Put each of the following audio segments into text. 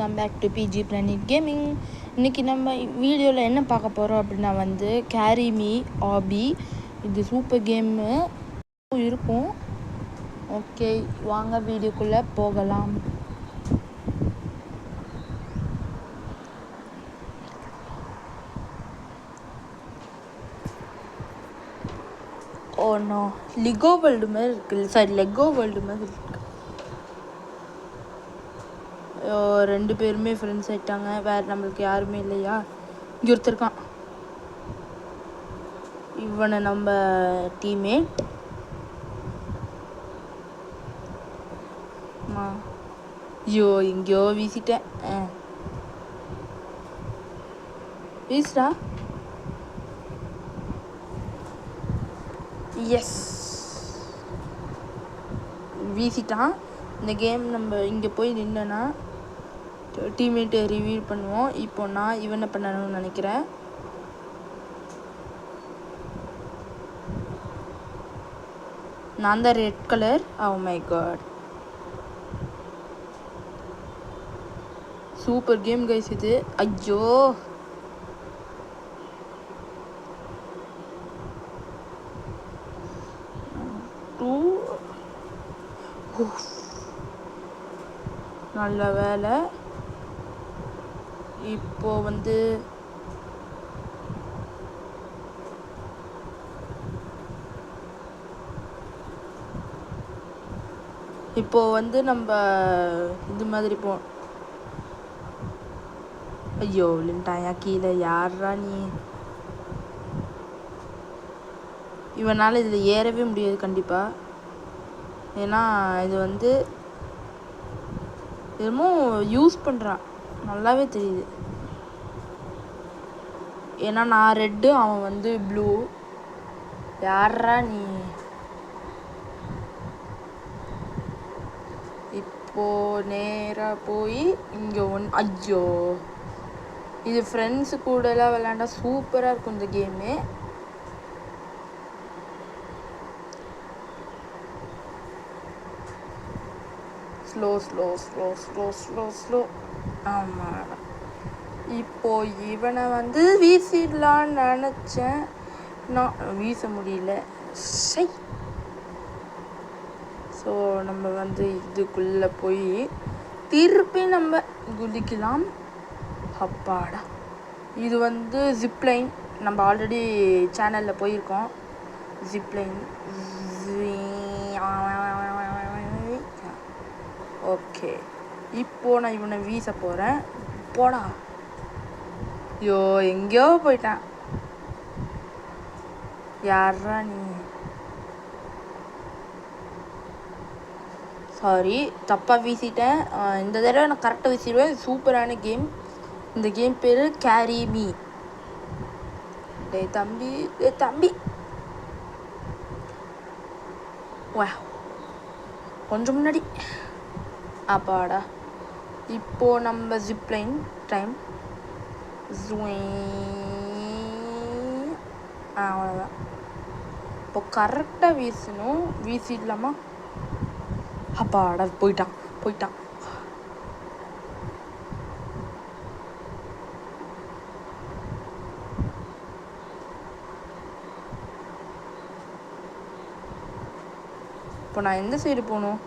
Welcome back to PG planet gaming. இன்றைக்கி நம்ம வீடியோவில் என்ன பார்க்க போகிறோம் அப்படின்னா கேரி மீ ஆபி. இது சூப்பர் கேமு இருக்கும். ஓகே, வாங்க வீடியோக்குள்ளே போகலாம். ஓ நோ, லிகோ வேர்ல்டு மாதிரி இருக்குது. சாரி, லெகோ வேர்ல்டு மாதிரி இருக்குது. ரெண்டு பேருமே ஃப்ரெண்ட்ஸ் ஆகிட்டாங்க. வேறு நம்மளுக்கு யாருமே இல்லையா? இங்கே ஒருத்தருக்கான், இவனை நம்ம டீம்மேட். ஐயோ, எங்கேயோ வீசிட்டேன். வீசுடா. எஸ், வீசிட்டான். இந்த கேம் நம்ம இங்கே போய் நின்னா டீம்மேட்டை ரிவீல் பண்ணுவோம். இப்போ நான் இவனை பண்ணணும்னு நினைக்கிறேன். நான் தான் red colour. Oh my god, super game guys இது. ஐயோ, நல்ல வேலை. இப்போ நம்ம இது மாதிரி ஐயோ விழுந்துட்டாயா கீழே. யாரா நீ? இவனால் இதில் ஏறவே முடியாது கண்டிப்பாக. ஏன்னா இது என்னமோ யூஸ் பண்ணுறான், நல்லாவே தெரியுது. ஏன்னா நான் ரெட்டு, அவன் ப்ளூ. யாரா நீ? இப்போது நேராக போய் இங்கே ஐயோ, இது ஃப்ரெண்ட்ஸு கூடலாம் விளாண்டா சூப்பராக இருக்கும் இந்த game. Slow slow slow slow slow slow. ஆமாம், இப்போ இவனை வீசிடலான்னு நினச்சேன், நான் வீச முடியல. சை. ஸோ நம்ம இதுக்குள்ளே போய் திருப்பி நம்ம குதிக்கலாம். அப்பாடா, இது ஜிப்லைன். நம்ம ஆல்ரெடி சேனலில் போயிருக்கோம். ஜிப்லைன். ஓகே, இப்போது நான் இவனை வீச போகிறேன். போடா. ஐயோ, எங்கேயோ போயிட்டான். யாரா நீ? சாரி, தப்பாக வீசிட்டேன். இந்த தடவை நான் கரெக்டாக வீசிடுவேன். சூப்பரான கேம். இந்த கேம் பேர் கேரி மீ. டே தம்பி, டே தம்பி. வா, கொஞ்சம் முன்னாடி. அப்பாடா. இப்போது நம்ம ஜிப்லைன் டைம். அவ்வளோதான். இப்போ கரெக்டாக வீசணும். வீசிடலாமா? அப்பாடா, போயிட்டான். இப்போ நான் எந்த சைடு போகணும்?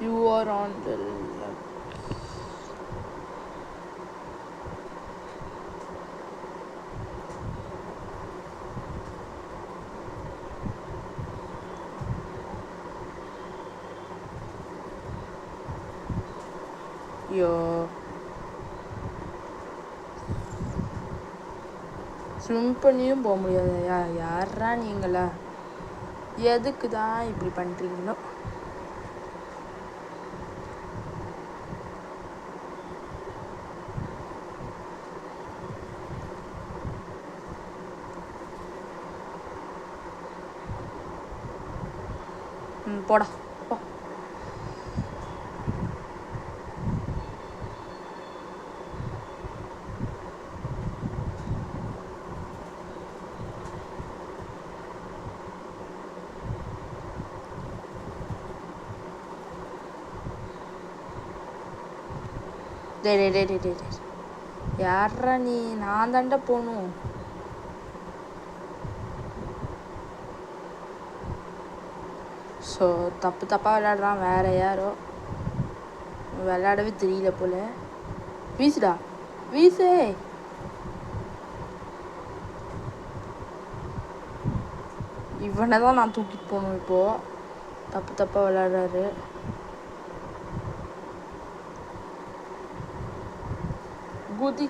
You are on the left. ஐயோ, ஸ்விம் பண்ணியும் போக முடியாது. யாரா நீங்களா? எதுக்கு தான் இப்படி பண்ணுறீங்களோ? போடா. டே டே டே டே டே டே யாரா நீ? நான் தாண்டா போகணும். ஸோ தப்பாக விளையாடுறான். வேற யாரோ விளையாடவே தெரியல போல. வீசுடா வீசு. இவனை தான் நான் தூக்கிட்டு போகணும். இப்போது தப்பாக விளையாடுறாரு. குதி.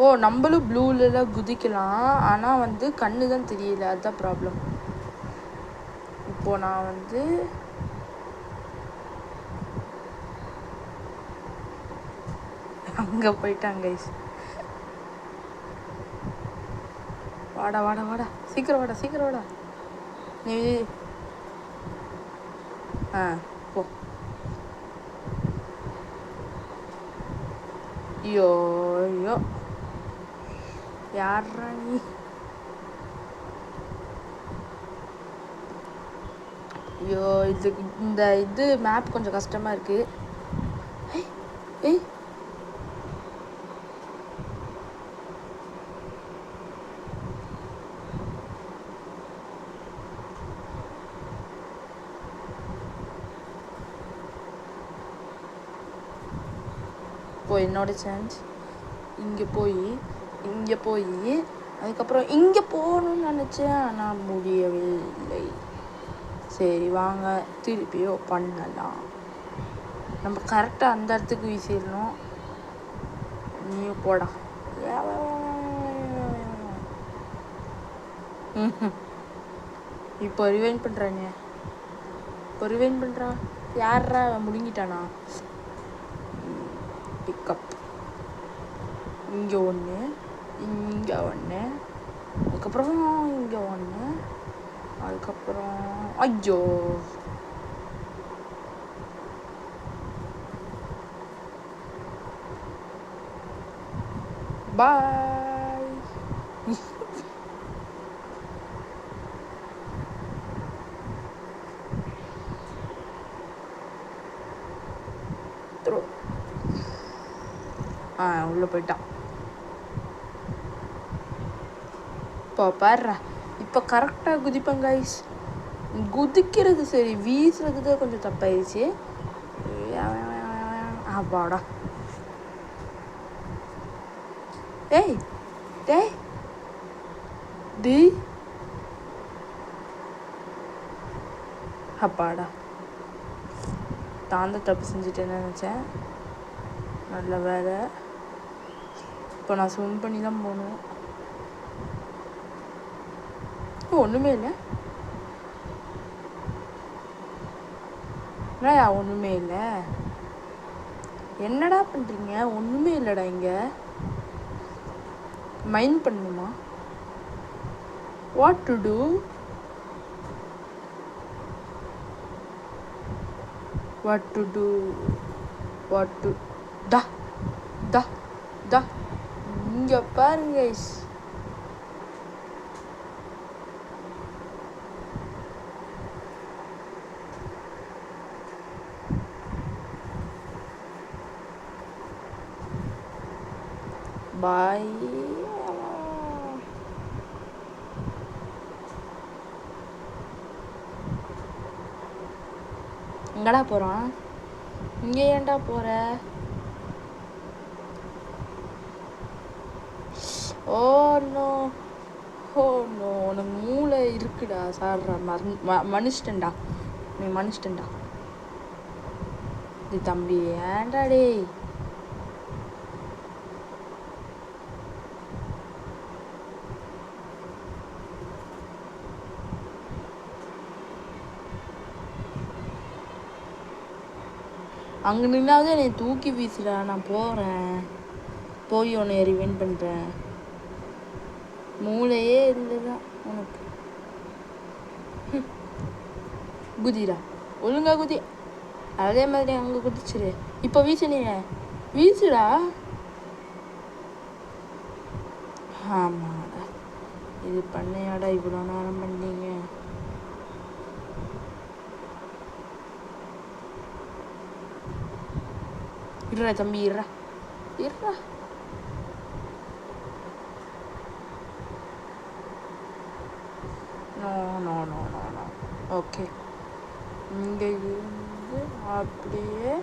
ஓ நம்மளும் ப்ளூலலாம் குதிக்கலாம். ஆனால் வந்து கண்ணு தான் தெரியல. அதுதான் ப்ராப்ளம். இப்போது நான் வந்து அங்கே போயிட்டாங்க கைஸ். வாடா வாடா வாடா சீக்கிரம் வாடா சீக்கிரம் வாடா. நீ போ. ஐயோ ஐயோ யாரா நீ? ஐயோ இந்த மேப் கொஞ்சம் கஷ்டமாக இருக்குது. ஏய் இப்போ என்னோட சான்ஸ். இங்கே போய் அதுக்கப்புறம் இங்கே போகணும்னு நினச்சேன். ஆனால் முடியவில்லை. சரி வாங்க திருப்பியோ பண்ணலாம். நம்ம கரெக்டாக அந்த இடத்துக்கு வீசிடணும். நீயும் போடா. இப்போ ரிவைன் பண்ணுறாங்க. யாரா முழுங்கிட்டானா? பிக்கப். இங்கே ஒன்று, இங்கே ஒன்று, அதுக்கப்புறம் இங்கே ஒன்று, அதுக்கப்புறம் ஐயோ பாய். உள்ளே போயிட்டான். இப்போ பாடுறா. இப்போ கரெக்டாக குதிப்பேன் கைஸ். குதிக்கிறது சரி, வீசுறது தான் கொஞ்சம் தப்பாயிடுச்சு. அப்பாடா. ஏய் டேய் டி அப்பாடா. தான் தப்பு செஞ்சுட்டேன்னு நினச்சேன். நல்ல வேலை. இப்போ நான் ஸ்விம் பண்ணி தான் போகணும். ஒன்றுமே இல்லை. ஒன்றுமே இல்லை. என்னடா பண்ணுறீங்க? ஒன்றுமே இல்லைடா. இங்கே மைண்ட் பண்ணணுமா? What to do? டா இங்கே பாருங்க. பாய். எங்கடா போகிறான்? இங்கே ஏன்டா போகிற? ஓ நோ உனக்கு மூளை இருக்குடா. சாடுறா. மனுஷன்டா நீ. மனுஷன்டா இது தம்பி. ஏன்டா டேய்? அங்கே நின்னாவது என்னை தூக்கி வீசுடா. நான் போகிறேன். போய் உன்னை ரிவைன் பண்ணுறேன். மூளையே இல்லைதான் உனக்கு. குதிடா. ஒழுங்கா குதி. அதே மாதிரி அங்கே குதிச்சிரு. இப்போ வீசுடா. ஆமாடா. இது இது பண்ணையாடா இவ்வளோ நேரம் பண்ணீங்க? இருடா தம்பி, இருடா இருடா. No no no no no. Okay, இங்கே இருந்து அப்படியே,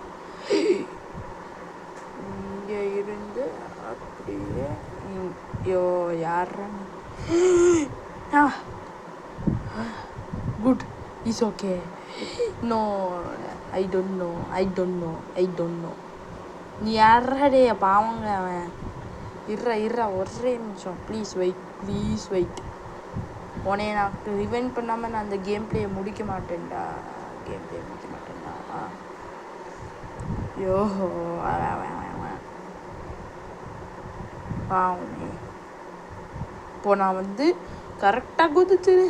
இங்கே இருந்து அப்படியே. ஐயோ யாரா? Good, is okay. No, I don't know, I don't know, I don't know. நீ யாரடே பாவங்க அவன். இருறா ஒரே நிமிஷம், ப்ளீஸ் வெயிட். உனைய நான் ரிவைண்ட் பண்ணாமல் நான் அந்த கேம் பிளேயை முடிக்க மாட்டேன்டா. யோஹோ பாவமே. இப்போ நான் வந்து கரெக்டாக குதிச்சிரு.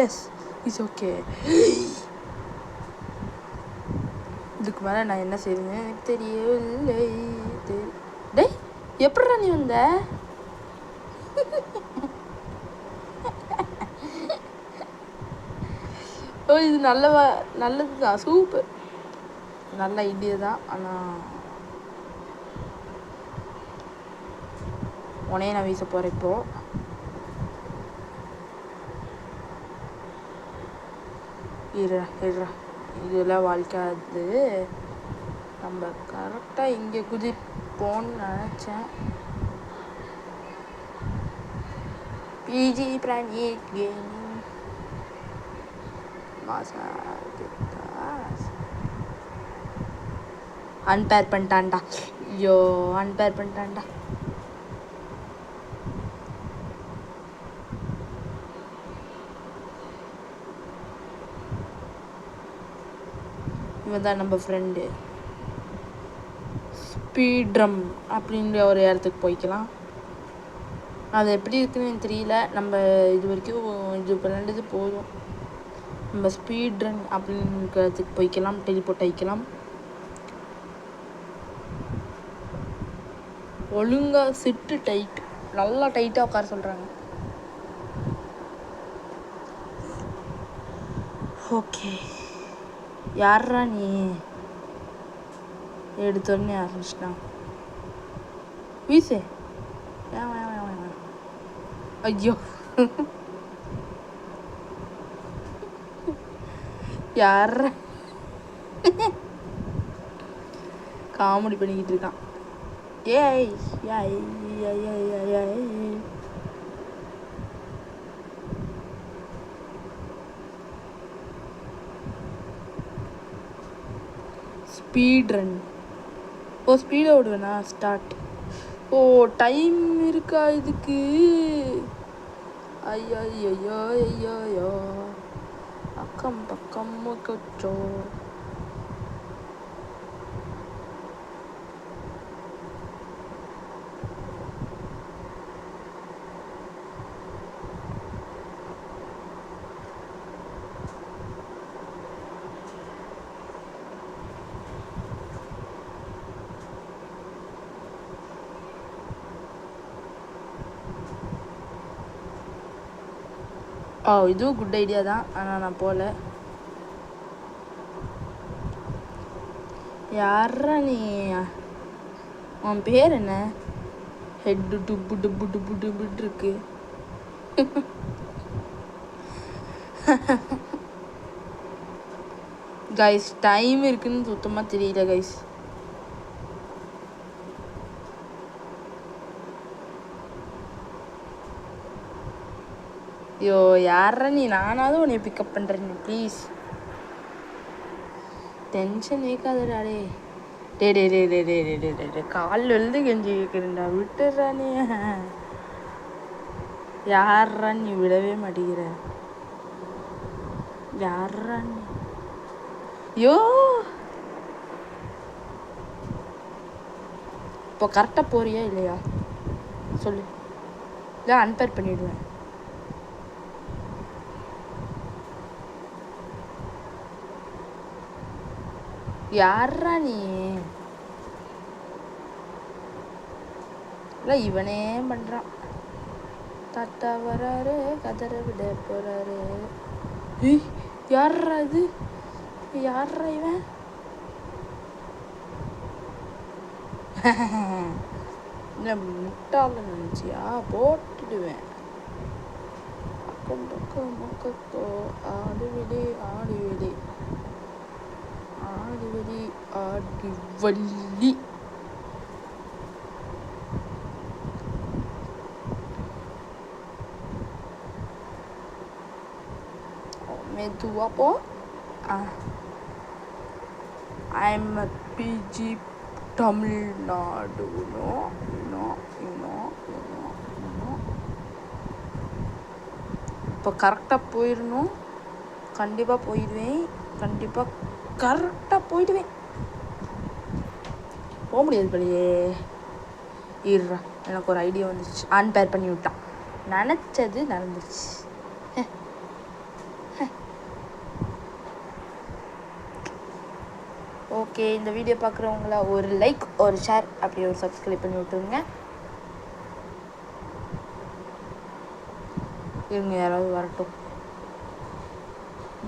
S, it's okay. இதுக்கு மேலே நான் என்ன செய்வேன்னு எனக்கு தெரியவில்லை. டேய், எப்படிடா நீ வந்த? ஓ, இது நல்லது தான், சூப்பர், நல்ல ஐடியா தான். ஆனால் உனையே நான் வீச போகிறேன் இப்போ. இருடா, இதெல்லாம் வாழ்க்காது. நம்ம கரெக்டாக இங்கே குதிப்போன்னு நினச்சேன். பிஜி பிராணி கேமிங் அன்பேர் பண்ணிட்டான்டா. ஐயோ, அன்பேர் பண்ணிட்டான்டா. இவன் தான் நம்ம ஃப்ரெண்டு. ஸ்பீட் ட்ரம் அப்படின்ற ஒரு இடத்துக்கு போய்க்கலாம். அது எப்படி இருக்குன்னு எனக்கு தெரியல. நம்ம இது வரைக்கும் இது விளையாண்டது போதும். நம்ம ஸ்பீட் ரன் அப்படின்றதுக்கு போய்க்கலாம், டெலிபோர்ட் ஆகிக்கலாம். ஒழுங்காக சிட்டு டைட், நல்லா டைட்டாக உட்கார சொல்கிறாங்க. ஓகே, யாரா நீ? எடுத்தோடனே ஆரம்பிச்சிட்டான். வீசு. ஐயோ, யார காமெடி பண்ணிக்கிட்டு இருக்கான். ஏய் ஸ்பீட் ரன். ஓ, ஸ்பீடாக ஓடுவேண்ணா. ஸ்டார்ட். ஓ, டைம் இருக்கா இதுக்கு? ஐயோ அக்கம் பக்கம் கொச்சோ. இதுவும் குட் ஐடியா தான், ஆனால் நான் போகல. யாரா நீ? உன் பேர் என்ன? ஹெட்டு டுப்பு டுப்பு டுப்பு டுப்புட்டு இருக்கு. கைஸ், டைம் இருக்குன்னு சுத்தமாக தெரியல கைஸ். ஐயோ, யாரா நீ? நானாவது உன்னை பிக்கப் பண்ணுறேன், ப்ளீஸ். டென்ஷன் ஏக்காதடா. டே காலில் எழுது கெஞ்சி கேட்குறேன்டா, விட்டுறா நீ. யாரா நீ? விடவே மாட்டேங்கிற. யாரா நீ? ஐயோ, இப்போ கரெக்டாக போறியா இல்லையா சொல்லு, இல்லை அன்பேர் பண்ணிவிடுவேன். யாரா நீ? இல்லை இவனே பண்ணுறான். தாத்தா வராரு கதற விட போறாரு. யார்ரா இது? யார்ரா இவன்? முட்டாள நினைச்சியா? போட்டுடுவேன். அக்கம் பக்கம் முக்கோ ஆடுவிடி ஆடுவிடி ஆடுவிடி ஆடி வள்ளி. மெதுவா போ. I'm a PG Tamil Nadu. இப்போ கரெக்டாக போயிடணும். கண்டிப்பாக போயிடுவேன். கண்டிப்பாக கரெக்டாக போயிடுவேன். போக முடியாது பழையே. இருறா, எனக்கு ஒரு ஐடியா வந்துச்சு. அன்பேர் பண்ணி விட்டான். நினச்சது நடந்துருச்சு. ஓகே, இந்த வீடியோ பார்க்குறவங்கள ஒரு லைக், ஒரு ஷேர், அப்படி ஒரு சப்ஸ்கிரைப் பண்ணி விட்டுருங்க. இருங்க, யாராவது வரட்டும்.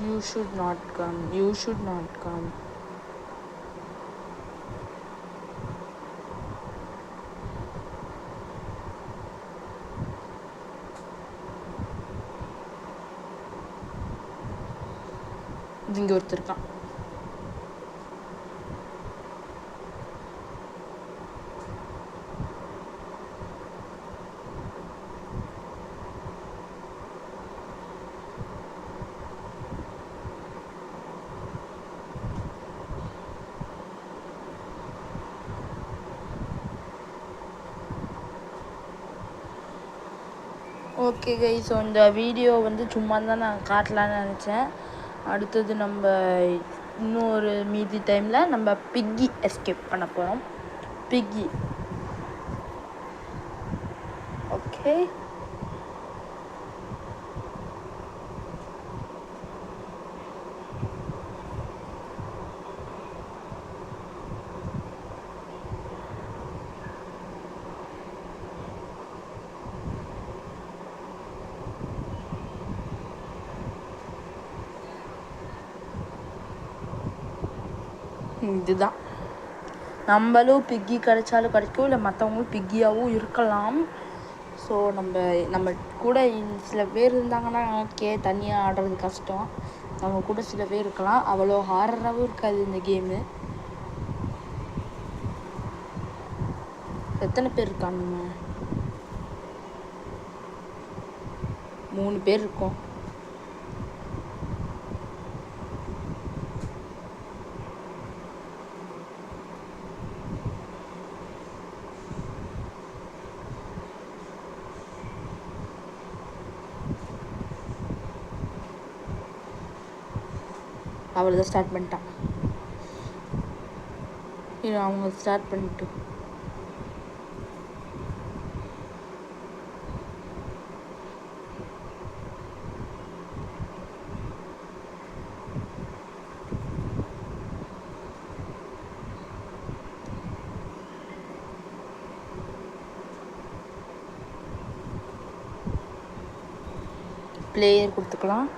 You should not come. You should not come. இங்கே ஒருத்தர் இருக்கான். ஓகே கைஸ், ஸோ இந்த வீடியோ வந்து சும்மா தான் நான் காட்டலான்னு நினச்சேன். அடுத்தது நம்ம இன்னொரு மீதி டைமில் நம்ம பிக்கி எஸ்கேப் பண்ண போகிறோம். பிக்கி. ஓகே, இதுதான். நம்மளும் பிக்கி கிடைச்சாலும் கிடைக்கும், இல்லை மற்றவங்களும் பிக்கியாகவும் இருக்கலாம். ஸோ நம்ம கூட சில பேர் இருந்தாங்கன்னா ஓகே, தனியாக ஆடுறது கஷ்டம். நம்ம கூட சில பேர் இருக்கலாம். அவ்வளோ ஹாரராகவும் இருக்காது இந்த கேமு. எத்தனை பேர் இருக்கானுங்க? 3 பேர் இருக்கோம். அவ்வளோதான், ஸ்டார்ட் பண்ணிட்டான். இல்லை, அவங்க ஸ்டார்ட் பண்ணிட்டு பிளேயர் கொடுத்துக்கலாம்.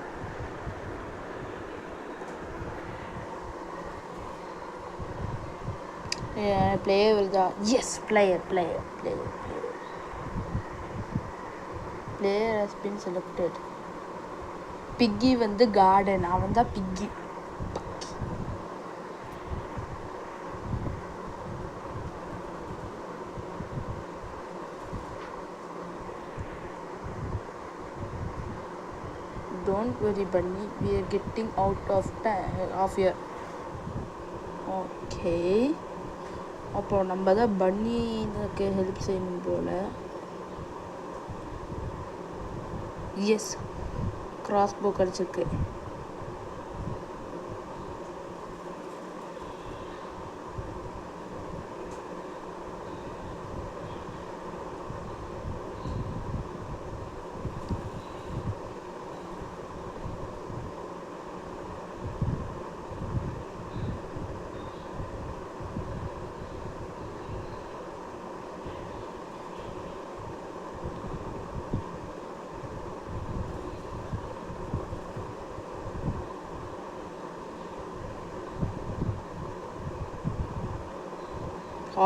பிளேயர் வருதா? Yes, player has been selected. Piggy வந்து கார்டன். அவன் தான் piggy. Don't worry bunny, we are getting out of here. Okay, அப்புறம் நம்ம தான் பன்னிக்கு ஹெல்ப் செய்யணும் போல். எஸ், கிராஸ்போ கிடச்சிருக்கு.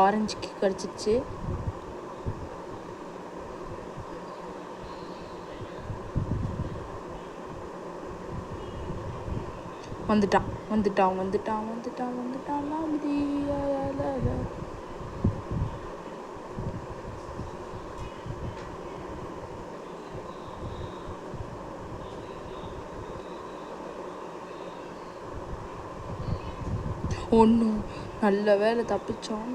ஆரஞ்சு கிக் அடிச்சிச்சு. வந்துட்டான் வந்துட்டான் வந்துட்டான் வந்துட்டான் வந்துட்டான் ஒன்றும் நல்ல வேலை தப்பிச்சோம்.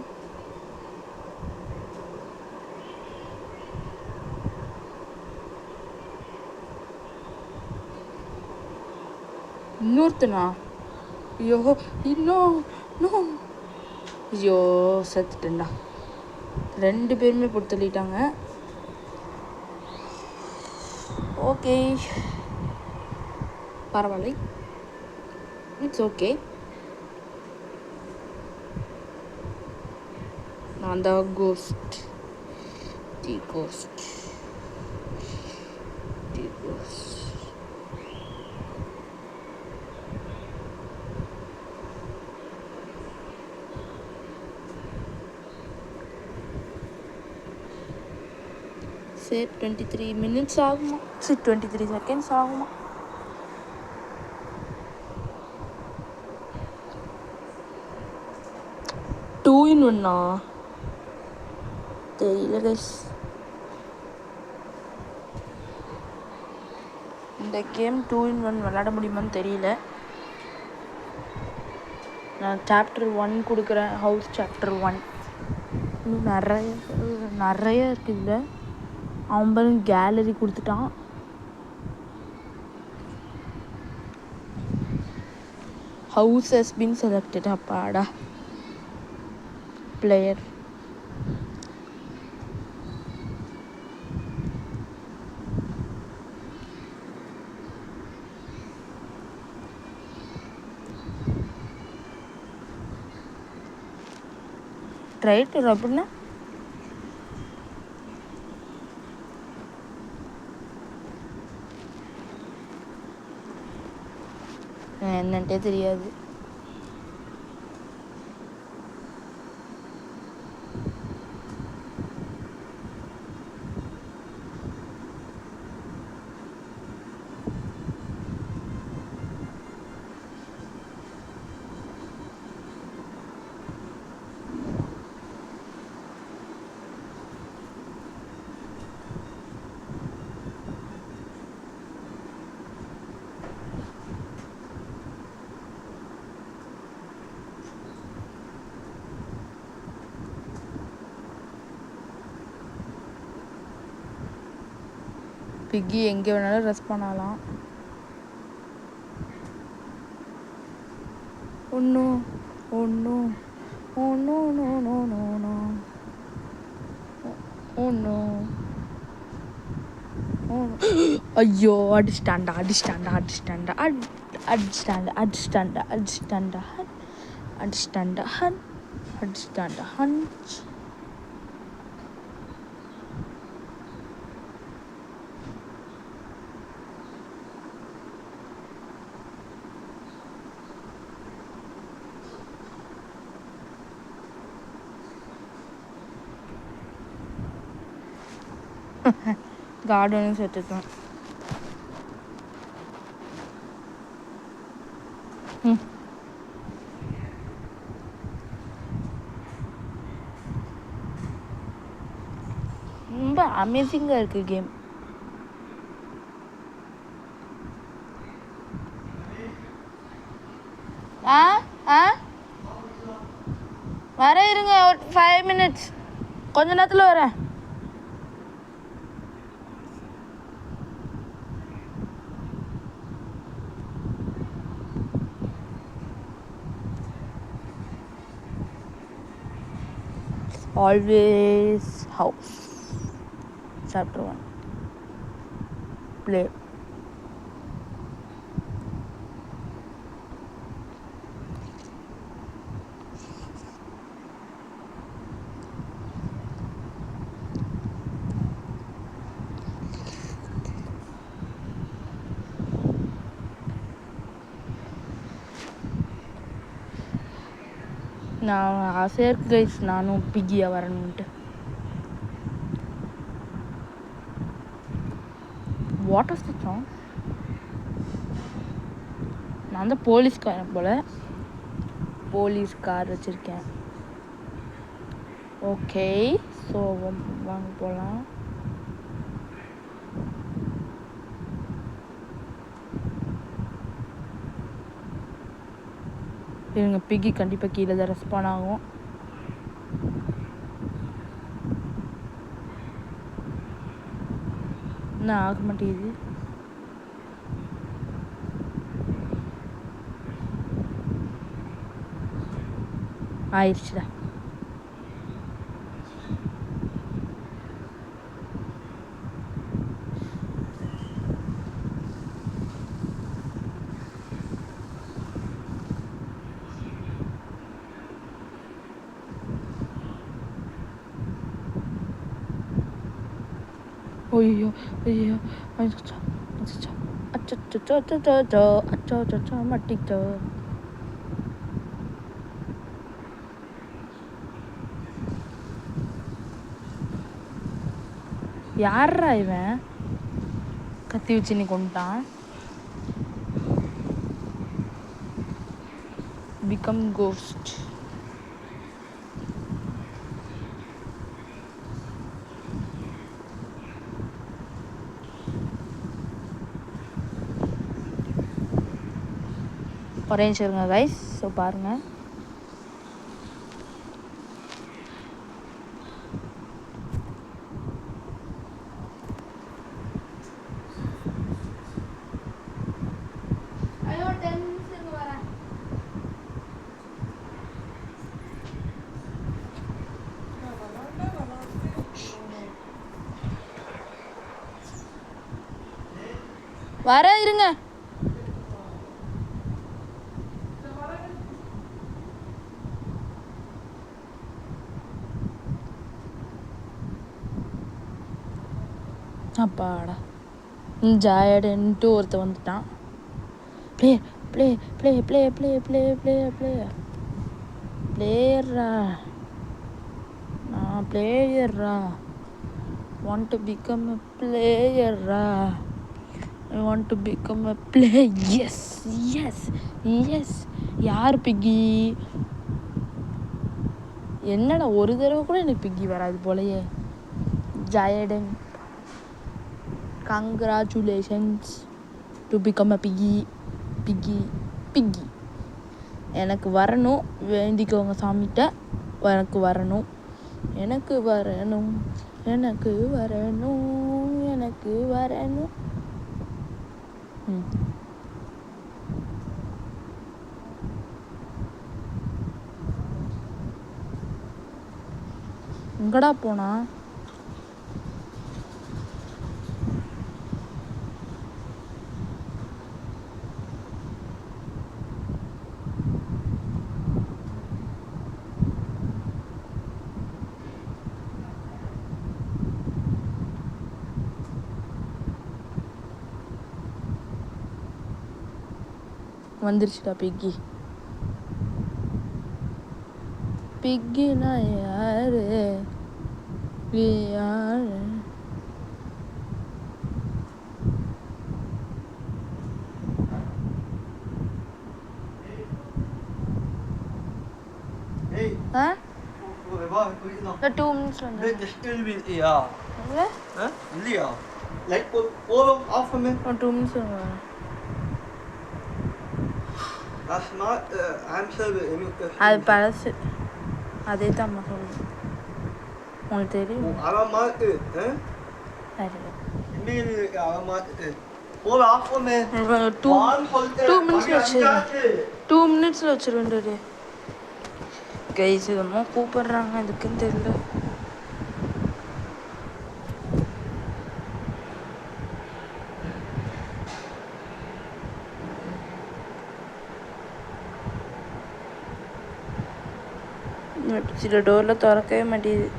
இன்னொருத்தனா? ஐயோ இன்னும் ஐயோ செத்துட்டேன்டா. 2 பேருமே போட்டு தள்ளிட்டாங்க. ஓகே பரவாயில்லை, இட்ஸ் ஓகே. நான் தான் கோஸ்ட். தி கோஸ்ட். சரி 23 minutes ஆகுமா? சரி 23 seconds ஆகுமா? டூ இன் ஒன்னா தெரியல கைஸ். இந்த கேம் 2 in 1 விளையாட முடியுமான்னு தெரியல. நான் சாப்டர் 1 கொடுக்குறேன். ஹவுஸ் சாப்டர் 1 இன்னும் நிறைய இருக்குது இதில். அவன் கேலரி கொடுத்துட்டான். House has been selected. அப்பாடா பிளேயர். ரைட் அப்படின்னா என்னன்ட்டே தெரியாது. பிக்கி எங்கே வேணாலும் ரெஸ்ட் பண்ணலாம். ஒன்றும் ஐயோ அடிச்சிட்டாண்டா ஹன்ச். கார்டனும் சேர்த்துக்கலாம். ரொம்ப அமேசிங்காக இருக்குது கேம். வர இருங்க ஒரு 5 minutes, கொஞ்ச நேரத்தில் வரேன். Always house chapter 1 play. நான் ஆசையாக இருக்கு கைஸ் நானும் பிக்கியாக வரணுன்ட்டு. What is the song? நான் தான் போலீஸ்காரன் போல். போலீஸ் கார் வச்சுருக்கேன். ஓகே ஸோ வாங்க போகலாம். இவங்க பிக்கி கண்டிப்பாக கீழே தான் ரெஸ்பான் ஆகும். என்ன ஆக மாட்டேங்குது? ஆயிடுச்சுடா. ஐயோ ஐயோ அச்சோ அச்சோ அச்சோ அச்சோ அச்சோ அச்சோ அச்சோ மாட்டிக்கிட்டோ. யாரா இவன் கத்தி வச்சு நீ கொண்டுட்டான்? Become cost. ஒரே நிமிஷம் இருங்க கைஸ். ஸோ பாருங்கள், வர இருங்க. அப்பாடா ஜாயடுன்ட்டு ஒருத்த வந்துட்டான். Play play play play play play play play பிளேயர்ரா, நான் பிளேயர்ரா, வாண்ட் டு பிகம் அ பிளேயர்ரா, I want to become a play. Yes yes yes. யார் பிக்கி? என்னடா ஒரு தடவை கூட எனக்கு பிக்கி வராது போலயே. ஜாயடன், congratulations to become a piggy. Piggy piggy எனக்கு வரணும். வேண்டிக்கோங்க சாமிகிட்ட, எனக்கு வரணும், எனக்கு வரணும், எனக்கு வரணும், எனக்கு வரணும். எங்கடா போனா? வந்துருச்சுடா பிக்கி. பிக்கினா யாரு? யாரு? Hả? Nó trung rồi nè. Det skulle vi ja. Hả? Hä? Ja. Lägg på oven av för mig. Nó trung rồi. Das mal I'm selber emot. அது பழசு. அதே தான் அம்மா சொல்லுது. உங்களுக்கு தெரியும்? Aber mal hä? சரி. Emil aber mal oven av för mig. 2 minutes வச்சிருவேன். 2 minutes வச்சிருவேன். கைஸ் என்னமோ கூப்பிடுறாங்க, அதுக்குன்னு தெரியல. சில டோரில் திறக்கவே மாட்டேங்குது.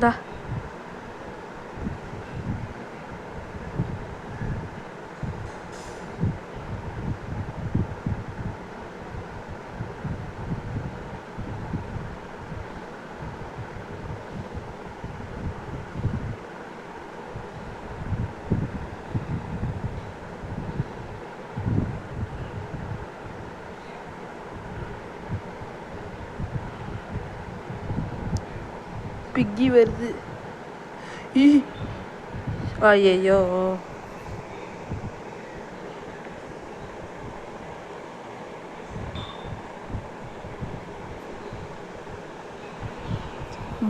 தா பிக்கி வருது. ஐயோ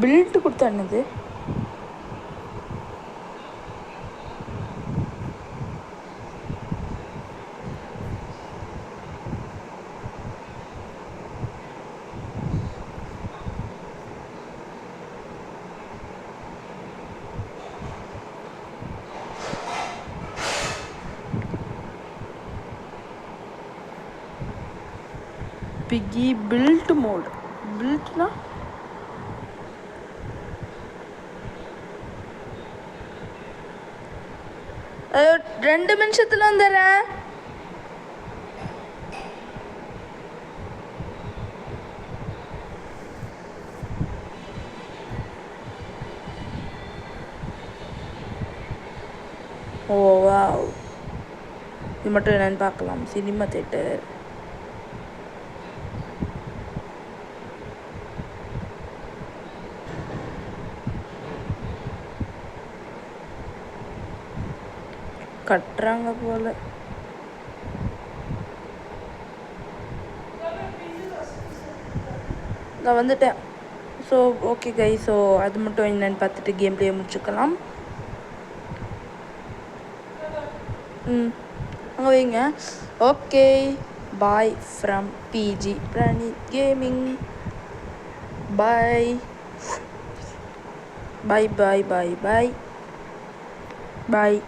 பில்ட் கொடுத்தா என்னது? Piggy build mode. பில்ட்னா ஐயோ 2 நிமிஷத்துல வந்துடுறேன். ஓ வாவ், இது மட்டும் என்னன்னு பார்க்கலாம். Cinema theatre. கட்டுறாங்க போல. நான் வந்துட்டேன். ஸோ ஓகே கை, ஸோ அது மட்டும் என்னன்னு பார்த்துட்டு கேம் பிளே முடிச்சுக்கலாம். அங்கே வைங்க. Okay, bye from PG Praneeth gaming. Bye bye bye bye bye bye.